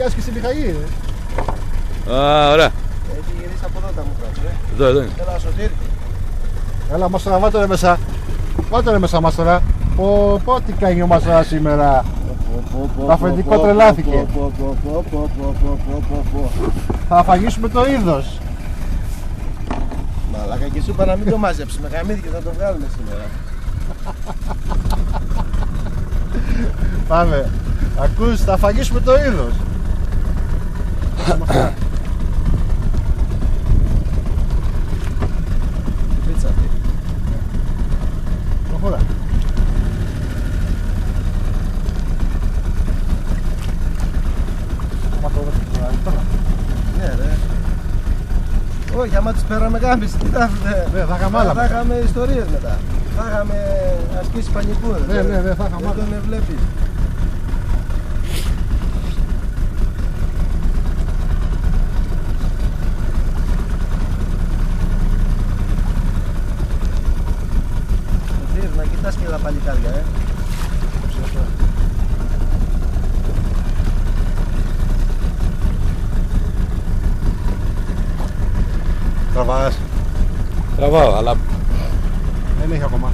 φωτιά και στη Μιχαήλ. Α, ωραία. Έχει γυρίσει από εδώ τα μούτρα του, Εδώ είναι. Έλα, Σωτήρ. Έλα Μάστορα, βάτε ρε μέσα. Βάτε ρε μέσα Μάστορα. Πω τι κάνει ο Μάστορα σήμερα. Το αφεντικό τρελάθηκε. Θα αφαγίσουμε το είδος. Μαλάκα, και σου είπα να μην το μαζέψουμε. Γαμήθηκε, θα το βγάλουμε σήμερα. Πάμε. Ακούς, θα αφαγίσουμε το είδος. Πίτσα αυτή. Προχώρα. Ναι, ρε. Όχι, άμα τις πέραμε γάμιση, τι θα Ναι, θα είχαμε άλλα θα μετά. είχαμε ιστορίες μετά. Θα είχαμε ασκήσει πανικού. Ναι, θα είχαμε Δεν άλλα. τον βλέπεις. Σωτήρ, να κοιτάς και τα παλικάρια, Τραβάς. Τραβάω, αλλά Δεν έχει ακόμα.